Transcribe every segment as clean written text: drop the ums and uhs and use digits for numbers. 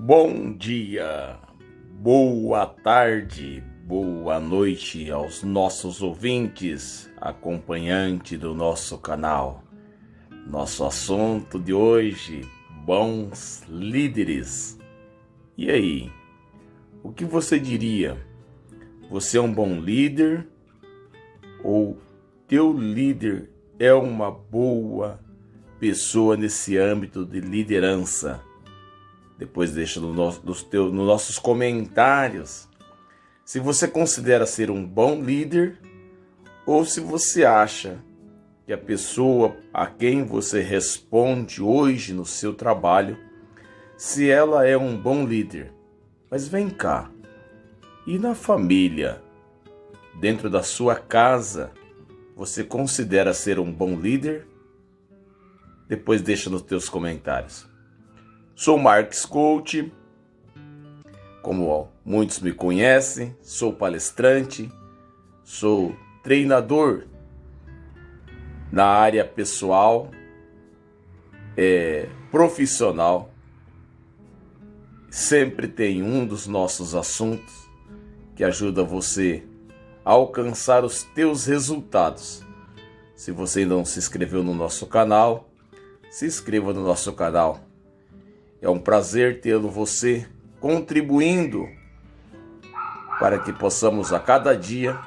Bom dia, boa tarde, boa noite aos nossos ouvintes, acompanhantes do nosso canal. Nosso assunto de hoje, bons líderes. E aí, o que você diria? Você é um bom líder ou teu líder é uma boa pessoa nesse âmbito de liderança? Depois deixa nos nossos comentários se você considera ser um bom líder ou se você acha que a pessoa a quem você responde hoje no seu trabalho, se ela é um bom líder. Mas vem cá, e na família, dentro da sua casa, você considera ser um bom líder? Depois deixa nos teus comentários. Sou Marques Coach, como muitos me conhecem, sou palestrante, sou treinador na área pessoal, profissional. Sempre tem um dos nossos assuntos que ajuda você a alcançar os teus resultados. Se você ainda não se inscreveu no nosso canal, se inscreva no nosso canal. É um prazer tê-lo você contribuindo para que possamos a cada dia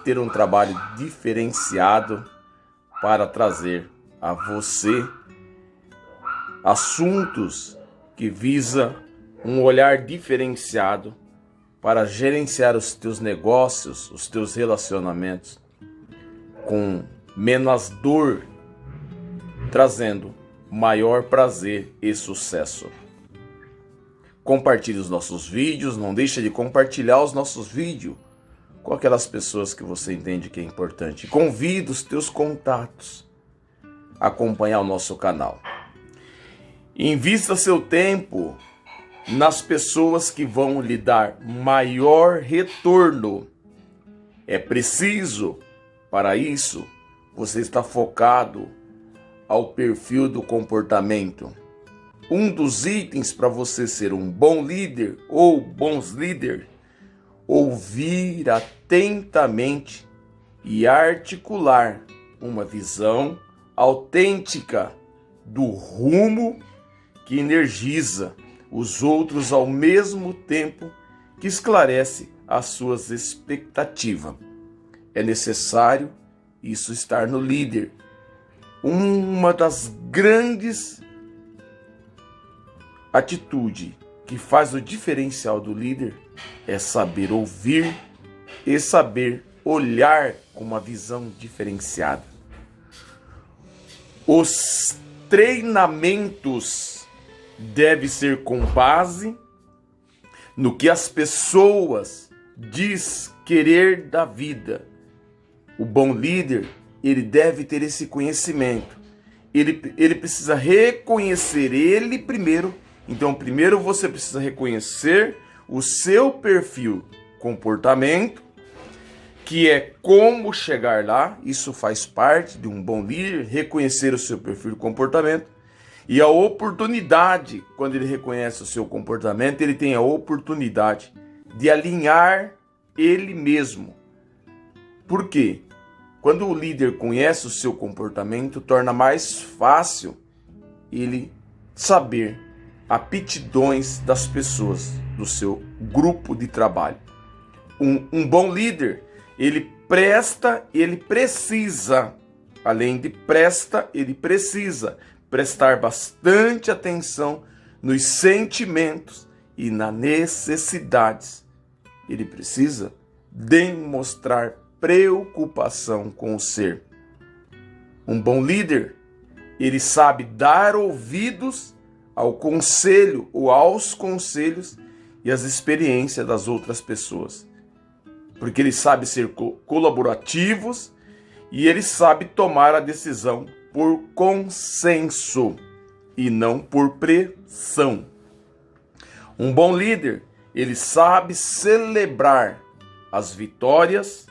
ter um trabalho diferenciado para trazer a você assuntos que visa um olhar diferenciado para gerenciar os teus negócios, os teus relacionamentos com menos dor, trazendo maior prazer e sucesso. Compartilhe os nossos vídeos, não deixe de compartilhar os nossos vídeos com aquelas pessoas que você entende que é importante. Convide os teus contatos a acompanhar o nosso canal. Invista seu tempo nas pessoas que vão lhe dar maior retorno. É preciso, para isso, você estar focado ao perfil do comportamento. Um dos itens para você ser um bom líder ou bons líderes, ouvir atentamente e articular uma visão autêntica do rumo que energiza os outros ao mesmo tempo que esclarece as suas expectativas. É necessário isso estar no líder. Uma das grandes atitudes que faz o diferencial do líder é saber ouvir e saber olhar com uma visão diferenciada. Os treinamentos devem ser com base no que as pessoas diz querer da vida. O bom líder, ele deve ter esse conhecimento. Ele precisa reconhecer ele primeiro. Então, primeiro você precisa reconhecer o seu perfil comportamento, que é como chegar lá. Isso faz parte de um bom líder, reconhecer o seu perfil de comportamento. E a oportunidade, quando ele reconhece o seu comportamento, ele tem a oportunidade de alinhar ele mesmo. Por quê? Quando o líder conhece o seu comportamento, torna mais fácil ele saber aptidões das pessoas do seu grupo de trabalho. Um bom líder, ele precisa, além de ele precisa prestar bastante atenção nos sentimentos e nas necessidades. Ele precisa demonstrar preocupação com o ser. Um bom líder, ele sabe dar ouvidos ao conselho ou aos conselhos e às experiências das outras pessoas. Porque ele sabe ser colaborativos e ele sabe tomar a decisão por consenso e não por pressão. Um bom líder, ele sabe celebrar as vitórias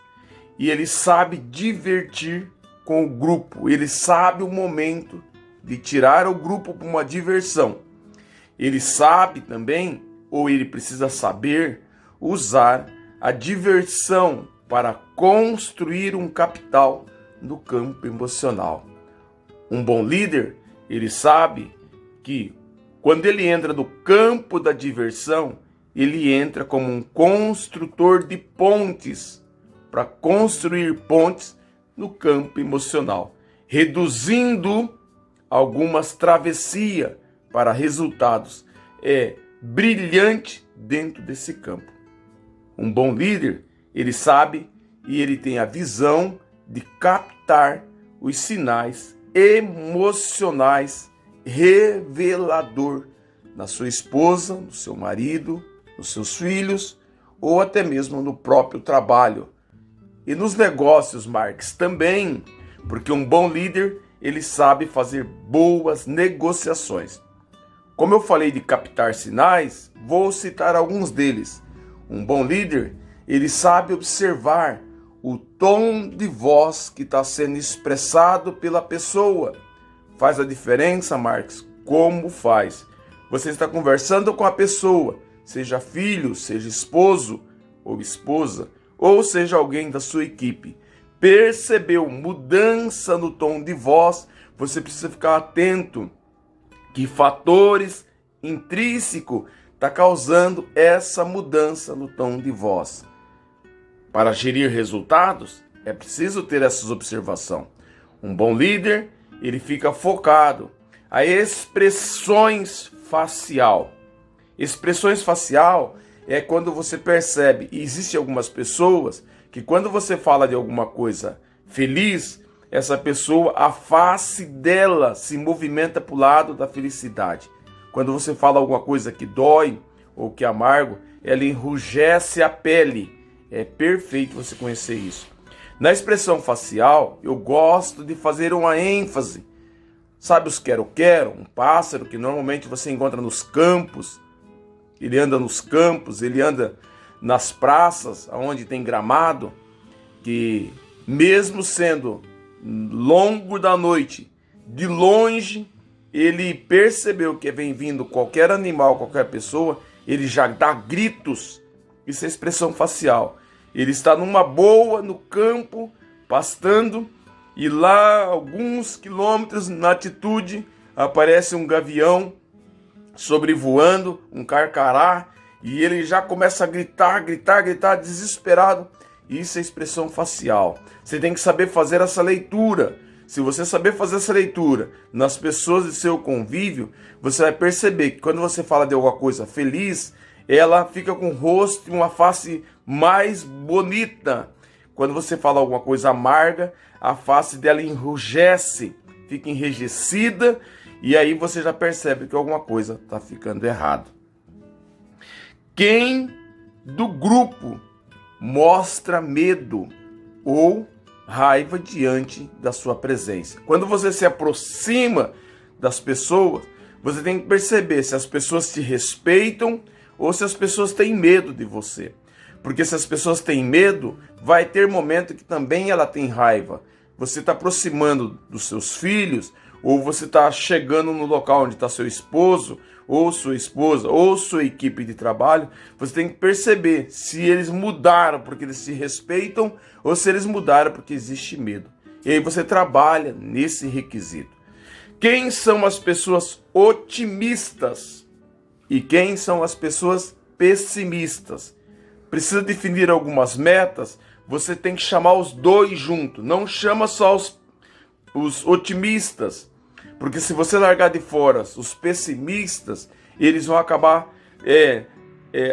e ele sabe divertir com o grupo. Ele sabe o momento de tirar o grupo para uma diversão. Ele sabe também ou ele precisa saber usar a diversão para construir um capital no campo emocional. Um bom líder, ele sabe que quando ele entra no campo da diversão, ele entra como um construtor de pontes para construir pontes no campo emocional, reduzindo algumas travessias para resultados brilhantes dentro desse campo. Um bom líder, ele sabe e ele tem a visão de captar os sinais emocionais revelador na sua esposa, no seu marido, nos seus filhos ou até mesmo no próprio trabalho. E nos negócios, Marx, também, porque um bom líder, ele sabe fazer boas negociações. Como eu falei de captar sinais, vou citar alguns deles. Um bom líder, ele sabe observar o tom de voz que está sendo expressado pela pessoa. Faz a diferença, Marx? Como faz? Você está conversando com a pessoa, seja filho, seja esposo ou esposa, ou seja alguém da sua equipe. Percebeu mudança no tom de voz, você precisa ficar atento que fatores intrínsecos está causando essa mudança no tom de voz. Para gerir resultados, é preciso ter essas observações. Um bom líder, ele fica focado a expressões facial. Expressões facial é quando você percebe, e existem algumas pessoas que quando você fala de alguma coisa feliz, essa pessoa, a face dela se movimenta para o lado da felicidade. Quando você fala alguma coisa que dói ou que é amargo, ela enrugece a pele. É perfeito você conhecer isso. Na expressão facial, eu gosto de fazer uma ênfase. Sabe os quero-quero? Um pássaro que normalmente você encontra nos campos. Ele anda nos campos, ele anda nas praças, onde tem gramado, que mesmo sendo longo da noite, de longe, ele percebeu que vem vindo qualquer animal, qualquer pessoa, ele já dá gritos. Isso é expressão facial. Ele está numa boa, no campo, pastando, e lá, alguns quilômetros na altitude, aparece um gavião sobrevoando, um carcará, e ele já começa a gritar, desesperado. Isso é expressão facial. Você tem que saber fazer essa leitura. Se você saber fazer essa leitura nas pessoas de seu convívio, você vai perceber que quando você fala de alguma coisa feliz, ela fica com o rosto e uma face mais bonita. Quando você fala alguma coisa amarga, a face dela enrugece, fica enrijecida, e aí você já percebe que alguma coisa está ficando errado. Quem do grupo mostra medo ou raiva diante da sua presença? Quando você se aproxima das pessoas, você tem que perceber se as pessoas te respeitam ou se as pessoas têm medo de você. Porque se as pessoas têm medo, vai ter momento que também ela tem raiva. Você está aproximando dos seus filhos, ou você está chegando no local onde está seu esposo, ou sua esposa, ou sua equipe de trabalho, você tem que perceber se eles mudaram porque eles se respeitam, ou se eles mudaram porque existe medo. E aí você trabalha nesse requisito. Quem são as pessoas otimistas? E quem são as pessoas pessimistas? Precisa definir algumas metas, você tem que chamar os dois juntos. Não chama só os otimistas, porque se você largar de fora os pessimistas, eles vão acabar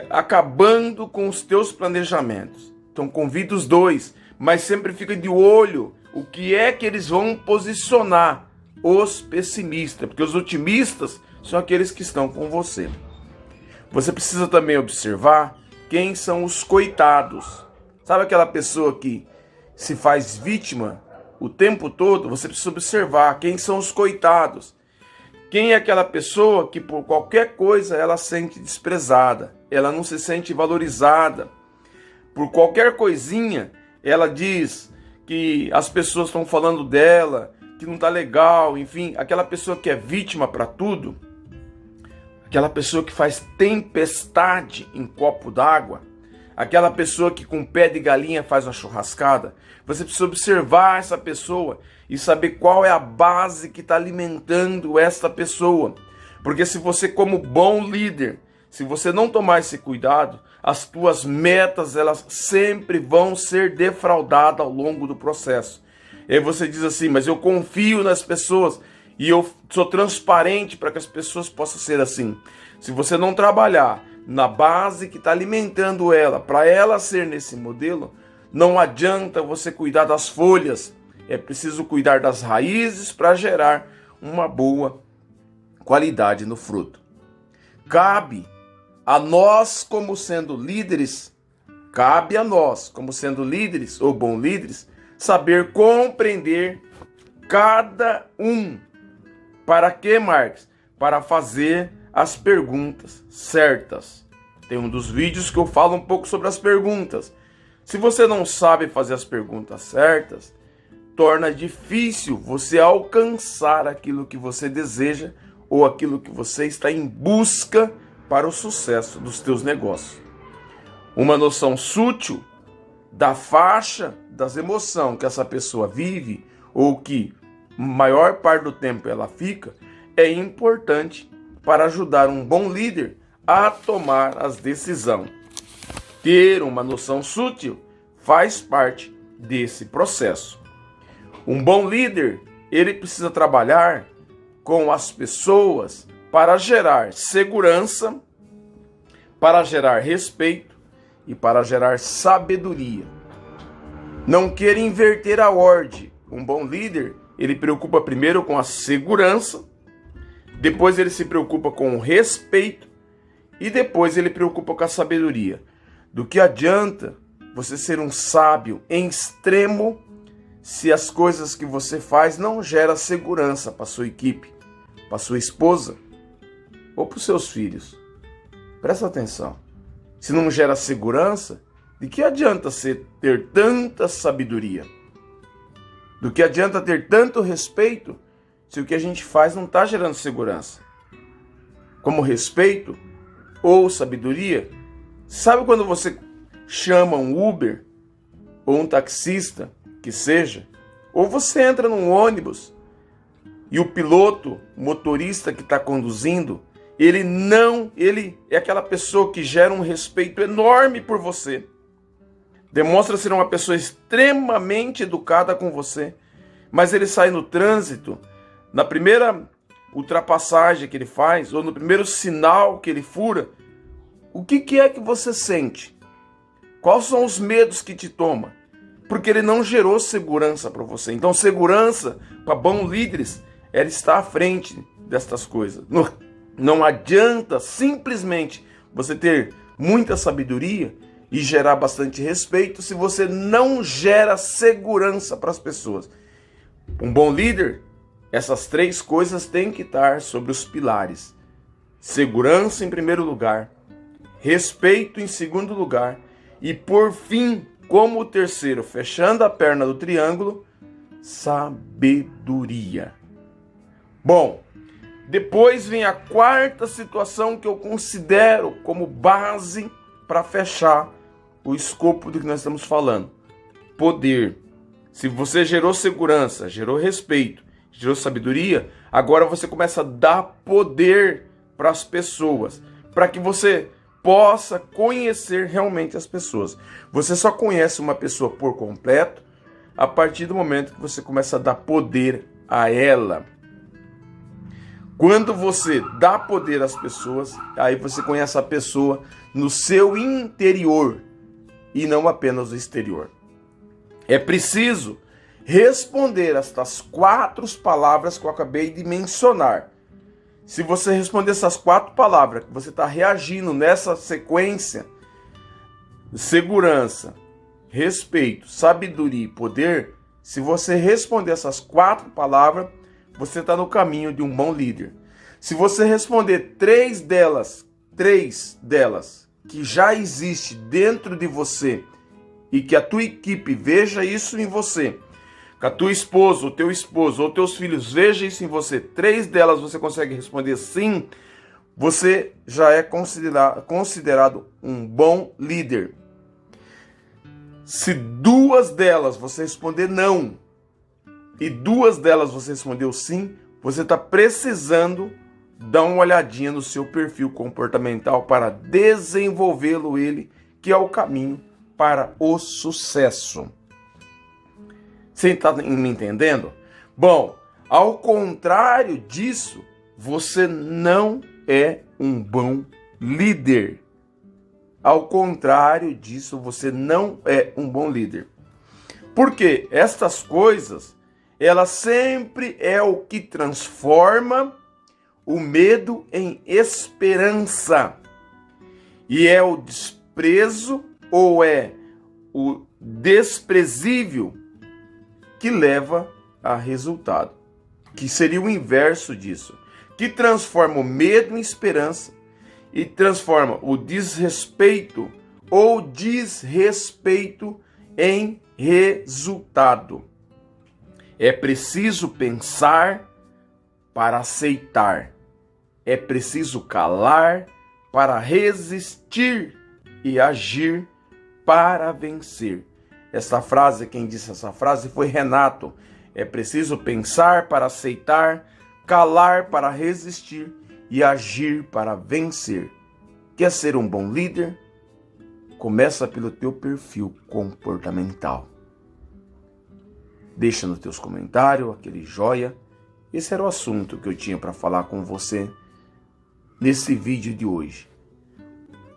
acabando com os teus planejamentos. Então convida os dois, mas sempre fica de olho o que é que eles vão posicionar os pessimistas, porque os otimistas são aqueles que estão com você. Você precisa também observar quem são os coitados. Sabe aquela pessoa que se faz vítima o tempo todo? Você precisa observar quem são os coitados. Quem é aquela pessoa que por qualquer coisa ela sente desprezada, ela não se sente valorizada. Por qualquer coisinha ela diz que as pessoas estão falando dela, que não está legal, enfim, aquela pessoa que é vítima para tudo. aquela pessoa que faz tempestade em copo d'água, aquela pessoa que com pé de galinha faz uma churrascada. Você precisa observar essa pessoa e saber qual é a base que está alimentando esta pessoa. Porque se você, como bom líder, se você não tomar esse cuidado, as tuas metas elas sempre vão ser defraudadas ao longo do processo. E aí você diz assim, mas eu confio nas pessoas e eu sou transparente para que as pessoas possam ser assim. Se você não trabalhar na base que está alimentando ela, para ela ser nesse modelo, não adianta você cuidar das folhas. É preciso cuidar das raízes para gerar uma boa qualidade no fruto. Cabe a nós, como sendo líderes, ou bons líderes, saber compreender cada um. Para quê, Marcos? Para fazer as perguntas certas. Tem um dos vídeos que eu falo um pouco sobre as perguntas. Se você não sabe fazer as perguntas certas, torna difícil você alcançar aquilo que você deseja ou aquilo que você está em busca para o sucesso dos teus negócios. Uma noção sutil da faixa das emoções que essa pessoa vive ou que maior parte do tempo ela fica, é importante para ajudar um bom líder a tomar as decisões. Ter uma noção sutil faz parte desse processo. Um bom líder, ele precisa trabalhar com as pessoas para gerar segurança, para gerar respeito e para gerar sabedoria. Não queira inverter a ordem. Um bom líder, ele preocupa primeiro com a segurança, depois ele se preocupa com o respeito e depois ele preocupa com a sabedoria. Do que adianta você ser um sábio em extremo se as coisas que você faz não geram segurança para sua equipe, para sua esposa ou para os seus filhos? Presta atenção. Se não gera segurança, de que adianta você ter tanta sabedoria? Do que adianta ter tanto respeito se o que a gente faz não está gerando segurança? Como respeito ou sabedoria, sabe quando você chama um Uber ou um taxista, que seja, ou você entra num ônibus e o piloto, o motorista que está conduzindo, ele é aquela pessoa que gera um respeito enorme por você. Demonstra ser uma pessoa extremamente educada com você, mas ele sai no trânsito, na primeira ultrapassagem que ele faz, ou no primeiro sinal que ele fura, o que é que você sente? Quais são os medos que te toma? Porque ele não gerou segurança para você. Então, segurança para bons líderes, ela está à frente destas coisas. Não adianta simplesmente você ter muita sabedoria e gerar bastante respeito se você não gera segurança para as pessoas. Um bom líder, essas três coisas têm que estar sobre os pilares. Segurança em primeiro lugar, respeito em segundo lugar e, por fim, como o terceiro, fechando a perna do triângulo, sabedoria. Bom, depois vem a quarta situação que eu considero como base para fechar o escopo do que nós estamos falando. Poder. Se você gerou segurança, gerou respeito, gerou sabedoria, agora você começa a dar poder para as pessoas, para que você possa conhecer realmente as pessoas. Você só conhece uma pessoa por completo a partir do momento que você começa a dar poder a ela. Quando você dá poder às pessoas, aí você conhece a pessoa no seu interior e não apenas no exterior. É preciso responder estas 4 palavras que eu acabei de mencionar. Se você responder essas 4 palavras, que você está reagindo nessa sequência, segurança, respeito, sabedoria e poder, se você responder essas 4 palavras, você está no caminho de um bom líder. Se você responder 3 delas que já existe dentro de você e que a tua equipe veja isso em você, que a tua esposa, o teu esposo ou teus filhos vejam isso em você, 3 delas você consegue responder sim, você já é considerado um bom líder. Se 2 delas você responder não e 2 delas você respondeu sim, você está precisando dar uma olhadinha no seu perfil comportamental para desenvolvê-lo que é o caminho para o sucesso. Você está me entendendo? Bom, ao contrário disso, você não é um bom líder. Ao contrário disso, você não é um bom líder. Porque estas coisas, elas sempre é o que transforma o medo em esperança. E é o desprezo ou é o desprezível que leva a resultado. Que seria o inverso disso. Que transforma o medo em esperança e transforma o desrespeito ou desrespeito em resultado. É preciso pensar para aceitar. É preciso calar para resistir e agir para vencer. Essa frase, quem disse essa frase foi Renato. É preciso pensar para aceitar, calar para resistir e agir para vencer. Quer ser um bom líder? Começa pelo teu perfil comportamental. Deixa nos teus comentários aquele joia. Esse era o assunto que eu tinha para falar com você nesse vídeo de hoje.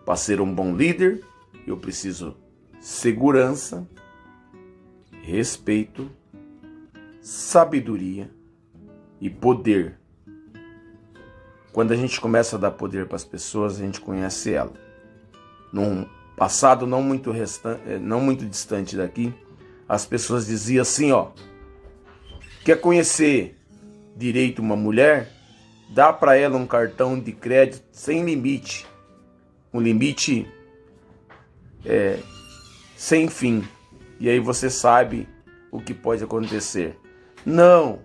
Para ser um bom líder, eu preciso segurança, respeito, sabedoria e poder. Quando a gente começa a dar poder para as pessoas, a gente conhece ela. Num passado não muito distante daqui, as pessoas diziam assim, quer conhecer direito uma mulher? Dá para ela um cartão de crédito sem limite. Um limite sem fim. E aí você sabe o que pode acontecer. Não.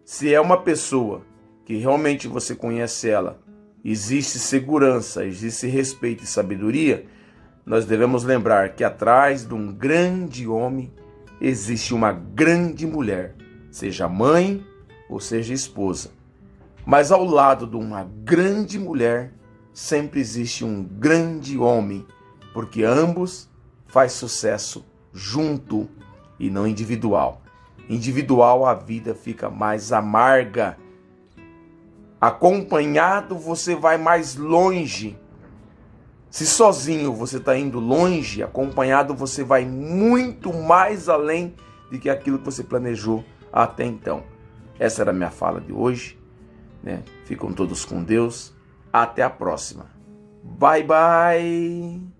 Se é uma pessoa que realmente você conhece ela, existe segurança, existe respeito e sabedoria, nós devemos lembrar que atrás de um grande homem existe uma grande mulher, seja mãe ou seja esposa. Mas ao lado de uma grande mulher, sempre existe um grande homem, porque ambos faz sucesso junto e não individual. Individual a vida fica mais amarga. Acompanhado você vai mais longe. Se sozinho você está indo longe, acompanhado você vai muito mais além do que aquilo que você planejou até então. Essa era a minha fala de hoje. Ficam todos com Deus. Até a próxima. Bye, bye.